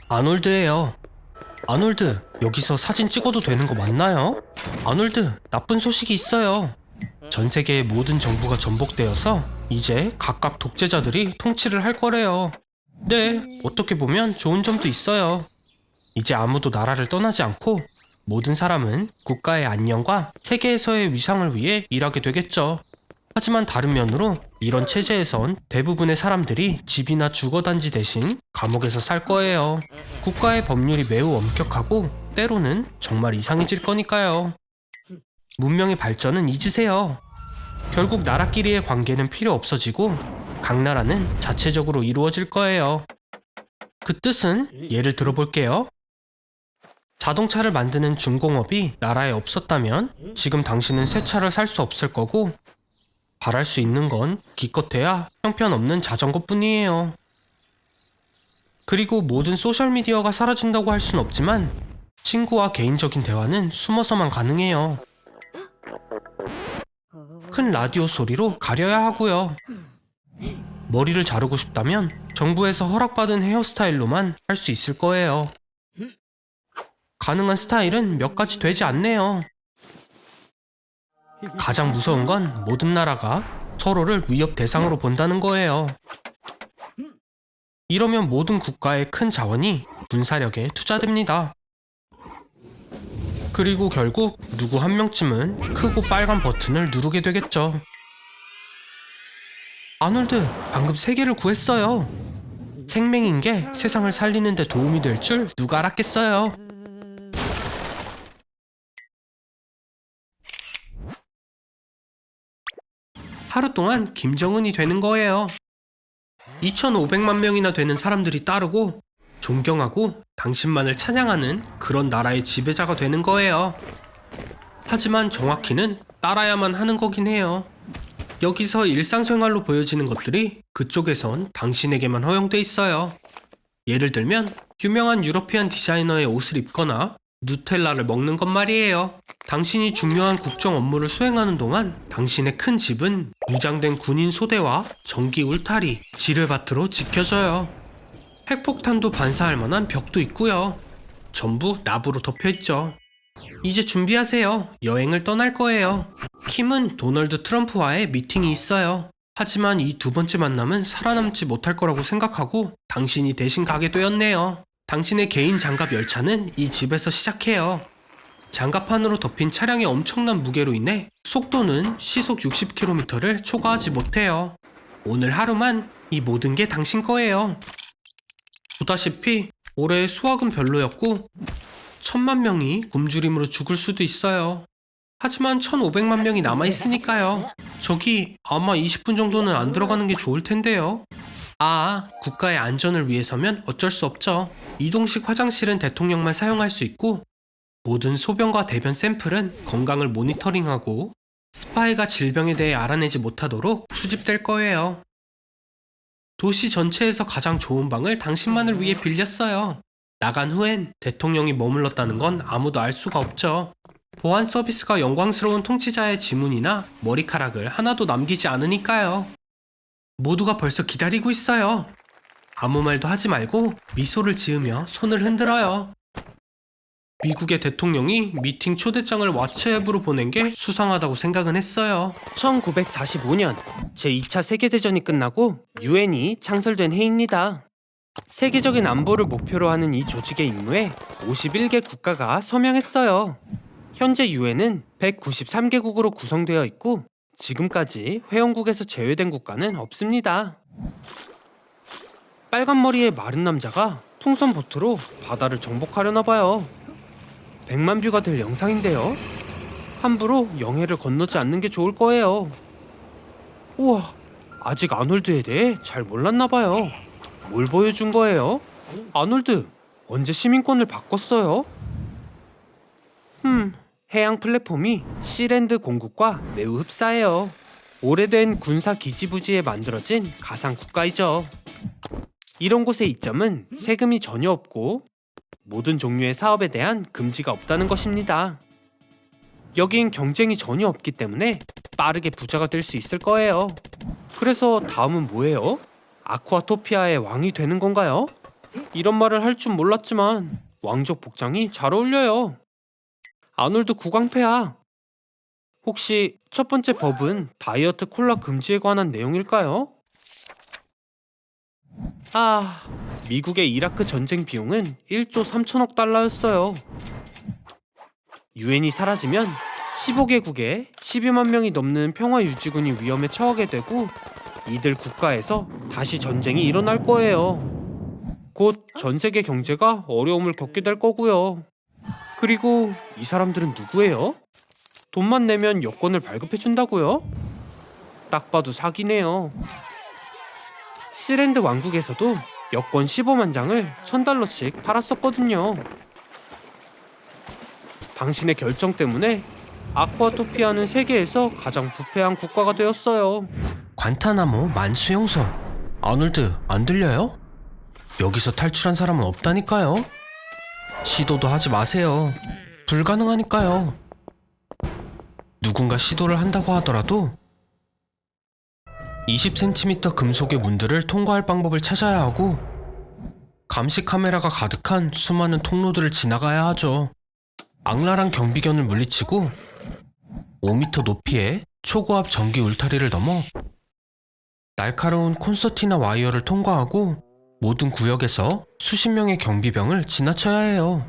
아놀드예요. 아놀드, 여기서 사진 찍어도 되는 거 맞나요? 아놀드, 나쁜 소식이 있어요. 전 세계의 모든 정부가 전복되어서 이제 각각 독재자들이 통치를 할 거래요. 네, 어떻게 보면 좋은 점도 있어요. 이제 아무도 나라를 떠나지 않고 모든 사람은 국가의 안녕과 세계에서의 위상을 위해 일하게 되겠죠. 하지만 다른 면으로 이런 체제에선 대부분의 사람들이 집이나 주거단지 대신 감옥에서 살 거예요. 국가의 법률이 매우 엄격하고 때로는 정말 이상해질 거니까요. 문명의 발전은 잊으세요. 결국 나라끼리의 관계는 필요 없어지고 각 나라는 자체적으로 이루어질 거예요. 그 뜻은 예를 들어볼게요. 자동차를 만드는 중공업이 나라에 없었다면 지금 당신은 새 차를 살 수 없을 거고 바랄 수 있는 건 기껏해야 형편없는 자전거뿐이에요. 그리고 모든 소셜미디어가 사라진다고 할 순 없지만 친구와 개인적인 대화는 숨어서만 가능해요. 큰 라디오 소리로 가려야 하고요. 머리를 자르고 싶다면 정부에서 허락받은 헤어스타일로만 할 수 있을 거예요. 가능한 스타일은 몇 가지 되지 않네요. 가장 무서운 건 모든 나라가 서로를 위협 대상으로 본다는 거예요. 이러면 모든 국가의 큰 자원이 군사력에 투자됩니다. 그리고 결국 누구 한 명쯤은 크고 빨간 버튼을 누르게 되겠죠. 아놀드, 방금 세계를 구했어요. 생명인 게 세상을 살리는 데 도움이 될 줄 누가 알았겠어요. 하루 동안 김정은이 되는 거예요. 2,500만 명이나 되는 사람들이 따르고 존경하고 당신만을 찬양하는 그런 나라의 지배자가 되는 거예요. 하지만 정확히는 따라야만 하는 거긴 해요. 여기서 일상생활로 보여지는 것들이 그쪽에선 당신에게만 허용돼 있어요. 예를 들면 유명한 유러피안 디자이너의 옷을 입거나 누텔라를 먹는 것 말이에요. 당신이 중요한 국정 업무를 수행하는 동안 당신의 큰 집은 무장된 군인 소대와 전기 울타리, 지뢰밭으로 지켜져요. 핵폭탄도 반사할 만한 벽도 있고요. 전부 나부로 덮여있죠. 이제 준비하세요. 여행을 떠날 거예요. 킴은 도널드 트럼프와의 미팅이 있어요. 하지만 이 두 번째 만남은 살아남지 못할 거라고 생각하고 당신이 대신 가게 되었네요. 당신의 개인 장갑 열차는 이 집에서 시작해요. 장갑 안으로 덮인 차량의 엄청난 무게로 인해 속도는 시속 60km를 초과하지 못해요. 오늘 하루만 이 모든 게 당신 거예요. 보다시피 올해 수확은 별로였고 1,000만 명이 굶주림으로 죽을 수도 있어요. 하지만 1,500만 명이 남아있으니까요. 저기 아마 20분 정도는 안 들어가는 게 좋을 텐데요. 국가의 안전을 위해서면 어쩔 수 없죠. 이동식 화장실은 대통령만 사용할 수 있고 모든 소변과 대변 샘플은 건강을 모니터링하고 스파이가 질병에 대해 알아내지 못하도록 수집될 거예요. 도시 전체에서 가장 좋은 방을 당신만을 위해 빌렸어요. 나간 후엔 대통령이 머물렀다는 건 아무도 알 수가 없죠. 보안 서비스가 영광스러운 통치자의 지문이나 머리카락을 하나도 남기지 않으니까요. 모두가 벌써 기다리고 있어요. 아무 말도 하지 말고 미소를 지으며 손을 흔들어요. 미국의 대통령이 미팅 초대장을 왓츠앱으로 보낸 게 수상하다고 생각은 했어요. 1945년 제2차 세계대전이 끝나고 유엔이 창설된 해입니다. 세계적인 안보를 목표로 하는 이 조직의 임무에 51개 국가가 서명했어요. 현재 유엔은 193개국으로 구성되어 있고 지금까지 회원국에서 제외된 국가는 없습니다. 빨간 머리의 마른 남자가 풍선 보트로 바다를 정복하려나 봐요. 100만 뷰가 될 영상인데요. 함부로 영해를 건너지 않는 게 좋을 거예요. 우와, 아직 아놀드에 대해 잘 몰랐나 봐요. 뭘 보여준 거예요? 아놀드, 언제 시민권을 바꿨어요? 해양 플랫폼이 시랜드 공국과 매우 흡사해요. 오래된 군사 기지부지에 만들어진 가상 국가이죠. 이런 곳의 이점은 세금이 전혀 없고 모든 종류의 사업에 대한 금지가 없다는 것입니다. 여긴 경쟁이 전혀 없기 때문에 빠르게 부자가 될 수 있을 거예요. 그래서 다음은 뭐예요? 아쿠아토피아의 왕이 되는 건가요? 이런 말을 할 줄 몰랐지만 왕족 복장이 잘 어울려요. 아놀드 구강패야. 혹시 첫 번째 법은 다이어트 콜라 금지에 관한 내용일까요? 미국의 이라크 전쟁 비용은 1조 3천억 달러였어요. 유엔이 사라지면 15개국에 12만 명이 넘는 평화유지군이 위험에 처하게 되고 이들 국가에서 다시 전쟁이 일어날 거예요. 곧 전 세계 경제가 어려움을 겪게 될 거고요. 그리고 이 사람들은 누구예요? 돈만 내면 여권을 발급해준다고요? 딱 봐도 사기네요. 시랜드 왕국에서도 여권 15만 장을 $1,000씩 팔았었거든요. 당신의 결정 때문에 아쿠아토피아는 세계에서 가장 부패한 국가가 되었어요. 관타나모 만수용소. 아놀드, 안 들려요? 여기서 탈출한 사람은 없다니까요. 시도도 하지 마세요. 불가능하니까요. 누군가 시도를 한다고 하더라도 20cm 금속의 문들을 통과할 방법을 찾아야 하고 감시 카메라가 가득한 수많은 통로들을 지나가야 하죠. 악랄한 경비견을 물리치고 5m 높이의 초고압 전기 울타리를 넘어 날카로운 콘서티나 와이어를 통과하고 모든 구역에서 수십 명의 경비병을 지나쳐야 해요.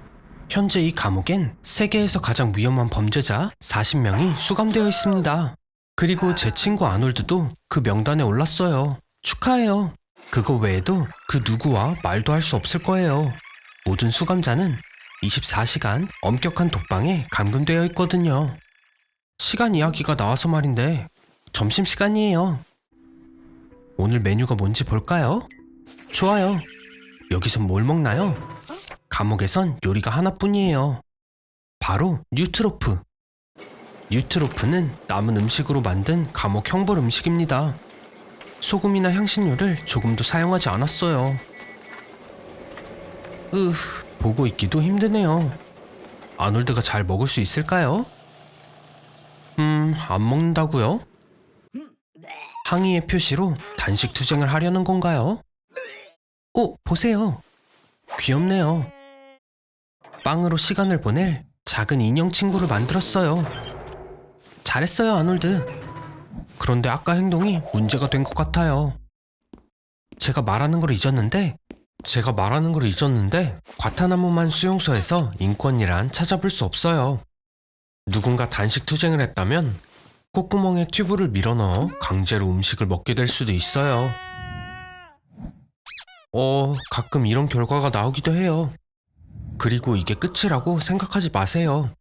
현재 이 감옥엔 세계에서 가장 위험한 범죄자 40명이 수감되어 있습니다. 그리고 제 친구 아놀드도 그 명단에 올랐어요. 축하해요. 그거 외에도 그 누구와 말도 할 수 없을 거예요. 모든 수감자는 24시간 엄격한 독방에 감금되어 있거든요. 시간 이야기가 나와서 말인데 점심시간이에요. 오늘 메뉴가 뭔지 볼까요? 좋아요. 여기선 뭘 먹나요? 감옥에선 요리가 하나뿐이에요. 바로 뉴트로프. 뉴트로프는 남은 음식으로 만든 감옥 형벌 음식입니다. 소금이나 향신료를 조금도 사용하지 않았어요. 보고 있기도 힘드네요. 아놀드가 잘 먹을 수 있을까요? 안 먹는다고요? 항의의 표시로 단식 투쟁을 하려는 건가요? 보세요. 귀엽네요. 빵으로 시간을 보낼 작은 인형 친구를 만들었어요. 잘했어요, 아놀드. 그런데 아까 행동이 문제가 된 것 같아요. 제가 말하는 걸 잊었는데 과타나무만 수용소에서 인권이란 찾아볼 수 없어요. 누군가 단식 투쟁을 했다면 콧구멍에 튜브를 밀어넣어 강제로 음식을 먹게 될 수도 있어요. 가끔 이런 결과가 나오기도 해요. 그리고 이게 끝이라고 생각하지 마세요.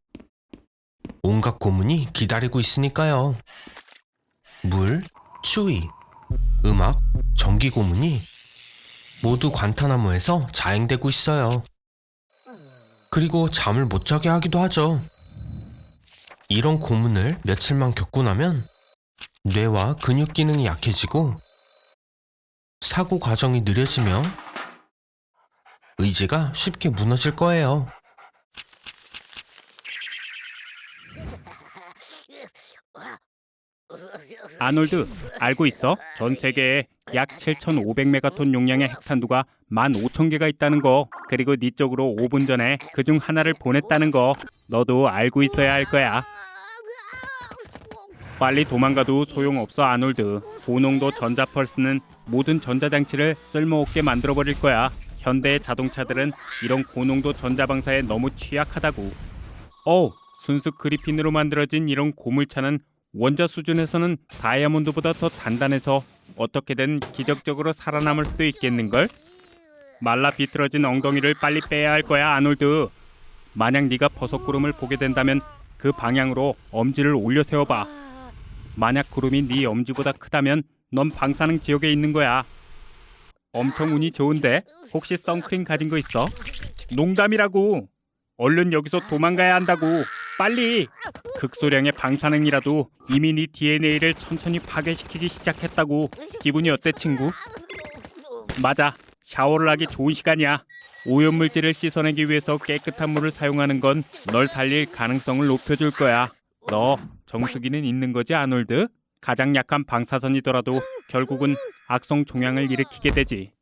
온갖 고문이 기다리고 있으니까요. 물, 추위, 음악, 전기 고문이 모두 관타나무에서 자행되고 있어요. 그리고 잠을 못 자게 하기도 하죠. 이런 고문을 며칠만 겪고 나면 뇌와 근육 기능이 약해지고 사고 과정이 느려지며 의지가 쉽게 무너질 거예요. 아놀드, 알고 있어? 전 세계에 약 7,500메가톤 용량의 핵탄두가 15,000개가 있다는 거. 그리고 네 쪽으로 5분 전에 그중 하나를 보냈다는 거. 너도 알고 있어야 할 거야. 빨리 도망가도 소용없어, 아놀드. 고농도 전자펄스는 모든 전자장치를 쓸모없게 만들어버릴 거야. 현대의 자동차들은 이런 고농도 전자방사에 너무 취약하다고. 순수 그리핀으로 만들어진 이런 고물차는 원자 수준에서는 다이아몬드보다 더 단단해서 어떻게든 기적적으로 살아남을 수도 있겠는걸? 말라 비틀어진 엉덩이를 빨리 빼야 할 거야, 아놀드. 만약 네가 버섯구름을 보게 된다면 그 방향으로 엄지를 올려 세워봐. 만약 구름이 네 엄지보다 크다면 넌 방사능 지역에 있는 거야. 엄청 운이 좋은데 혹시 선크림 가진 거 있어? 농담이라고. 얼른 여기서 도망가야 한다고. 빨리. 극소량의 방사능이라도 이미 네 DNA를 천천히 파괴시키기 시작했다고. 기분이 어때, 친구? 맞아. 샤워를 하기 좋은 시간이야. 오염물질을 씻어내기 위해서 깨끗한 물을 사용하는 건 널 살릴 가능성을 높여줄 거야. 너 정수기는 있는 거지, 아놀드? 가장 약한 방사선이더라도 결국은 악성 종양을 일으키게 되지.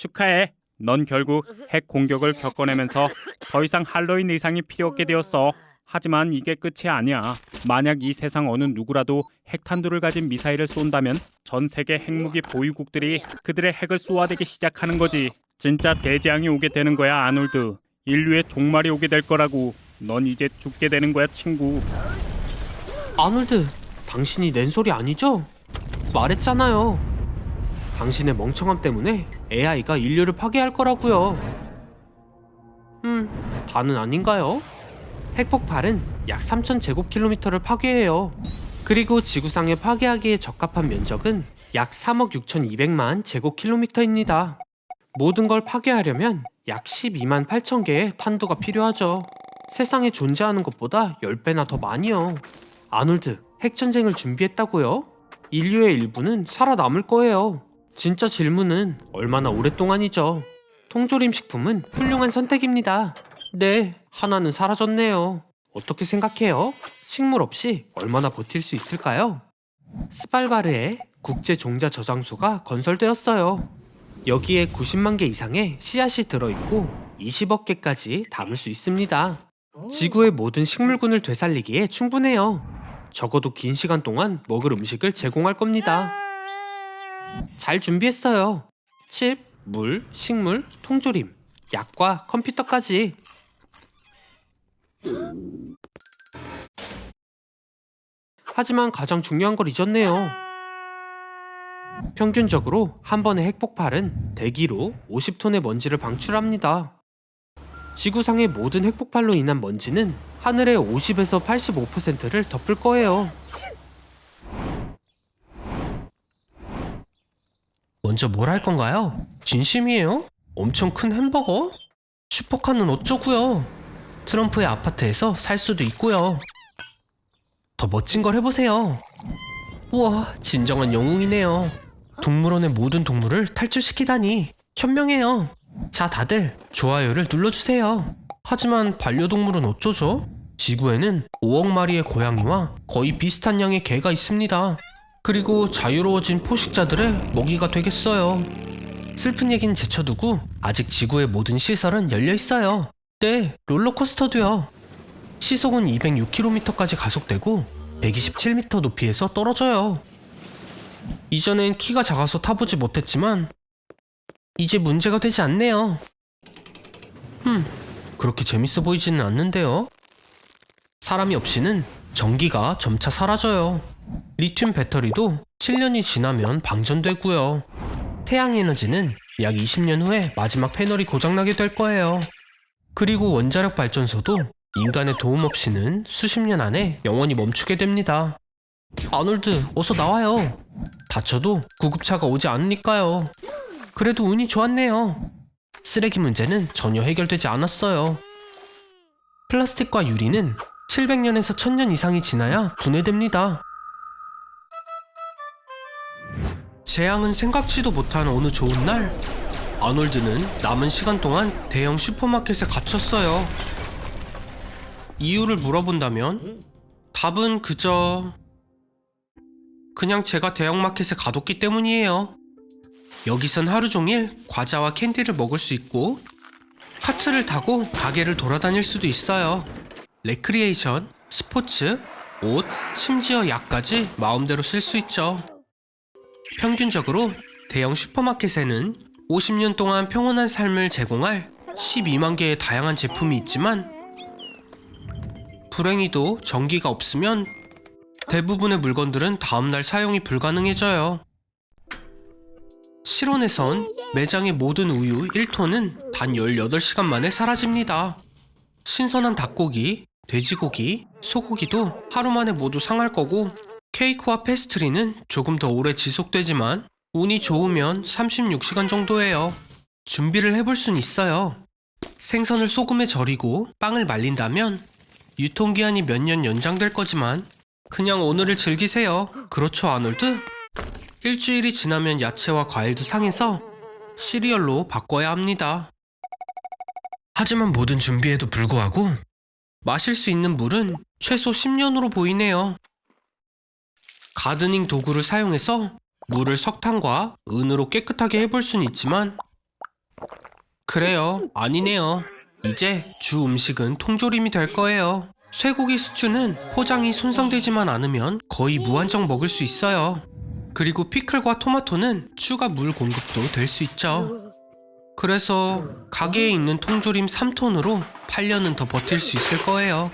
축하해. 넌 결국 핵 공격을 겪어내면서 더 이상 할로윈 의상이 필요 없게 되었어. 하지만 이게 끝이 아니야. 만약 이 세상 어느 누구라도 핵탄두를 가진 미사일을 쏜다면 전 세계 핵무기 보유국들이 그들의 핵을 쏘아대기 시작하는 거지. 진짜 대재앙이 오게 되는 거야, 아놀드. 인류의 종말이 오게 될 거라고. 넌 이제 죽게 되는 거야, 친구. 아놀드, 당신이 낸 소리 아니죠? 말했잖아요. 당신의 멍청함 때문에 AI가 인류를 파괴할 거라고요. 다는 아닌가요? 핵폭발은 약 3,000제곱킬로미터를 파괴해요. 그리고 지구상에 파괴하기에 적합한 면적은 약 3억 6,200만 제곱킬로미터입니다. 모든 걸 파괴하려면 약 12만 8천 개의 탄두가 필요하죠. 세상에 존재하는 것보다 10배나 더 많이요. 아놀드, 핵전쟁을 준비했다고요? 인류의 일부는 살아남을 거예요. 진짜 질문은 얼마나 오랫동안이죠. 통조림 식품은 훌륭한 선택입니다. 네, 하나는 사라졌네요. 어떻게 생각해요? 식물 없이 얼마나 버틸 수 있을까요? 스발바르에 국제 종자 저장소가 건설되었어요. 여기에 90만 개 이상의 씨앗이 들어있고 20억 개까지 담을 수 있습니다. 지구의 모든 식물군을 되살리기에 충분해요. 적어도 긴 시간 동안 먹을 음식을 제공할 겁니다. 잘 준비했어요. 칩, 물, 식물, 통조림, 약과 컴퓨터까지. 하지만 가장 중요한 걸 잊었네요. 평균적으로 한 번의 핵폭발은 대기로 50톤의 먼지를 방출합니다. 지구상의 모든 핵폭발로 인한 먼지는 하늘의 50에서 85%를 덮을 거예요. 먼저 뭘 할 건가요? 진심이에요? 엄청 큰 햄버거? 슈퍼카는 어쩌고요? 트럼프의 아파트에서 살 수도 있고요. 더 멋진 걸 해보세요. 우와, 진정한 영웅이네요. 동물원의 모든 동물을 탈출시키다니 현명해요. 자, 다들 좋아요를 눌러주세요. 하지만 반려동물은 어쩌죠? 지구에는 5억 마리의 고양이와 거의 비슷한 양의 개가 있습니다. 그리고 자유로워진 포식자들의 먹이가 되겠어요. 슬픈 얘기는 제쳐두고 아직 지구의 모든 시설은 열려있어요. 네, 롤러코스터도요. 시속은 206km까지 가속되고 127m 높이에서 떨어져요. 이전엔 키가 작아서 타보지 못했지만 이제 문제가 되지 않네요. 그렇게 재밌어 보이지는 않는데요. 사람이 없이는 전기가 점차 사라져요. 리튬 배터리도 7년이 지나면 방전되고요. 태양 에너지는 약 20년 후에 마지막 패널이 고장나게 될 거예요. 그리고 원자력 발전소도 인간의 도움 없이는 수십 년 안에 영원히 멈추게 됩니다. 아놀드, 어서 나와요. 다쳐도 구급차가 오지 않으니까요. 그래도 운이 좋았네요. 쓰레기 문제는 전혀 해결되지 않았어요. 플라스틱과 유리는 700년에서 1000년 이상이 지나야 분해됩니다. 재앙은 생각지도 못한 어느 좋은 날, 아놀드는 남은 시간 동안 대형 슈퍼마켓에 갇혔어요. 이유를 물어본다면 답은 그냥 제가 대형마켓에 가뒀기 때문이에요. 여기선 하루 종일 과자와 캔디를 먹을 수 있고 카트를 타고 가게를 돌아다닐 수도 있어요. 레크리에이션, 스포츠, 옷, 심지어 약까지 마음대로 쓸 수 있죠. 평균적으로 대형 슈퍼마켓에는 50년 동안 평온한 삶을 제공할 12만 개의 다양한 제품이 있지만 불행히도 전기가 없으면 대부분의 물건들은 다음날 사용이 불가능해져요. 실온에선 매장의 모든 우유 1톤은 단 18시간 만에 사라집니다. 신선한 닭고기, 돼지고기, 소고기도 하루 만에 모두 상할 거고 케이크와 페스트리는 조금 더 오래 지속되지만 운이 좋으면 36시간 정도예요. 준비를 해볼 순 있어요. 생선을 소금에 절이고 빵을 말린다면 유통기한이 몇 년 연장될 거지만 그냥 오늘을 즐기세요. 그렇죠, 아놀드? 일주일이 지나면 야채와 과일도 상해서 시리얼로 바꿔야 합니다. 하지만 모든 준비에도 불구하고 마실 수 있는 물은 최소 10년으로 보이네요. 가드닝 도구를 사용해서 물을 석탄과 은으로 깨끗하게 해볼 수는 있지만 그래요. 아니네요. 이제 주 음식은 통조림이 될 거예요. 쇠고기 스튜는 포장이 손상되지만 않으면 거의 무한정 먹을 수 있어요. 그리고 피클과 토마토는 추가 물 공급도 될 수 있죠. 그래서 가게에 있는 통조림 3톤으로 8년은 더 버틸 수 있을 거예요.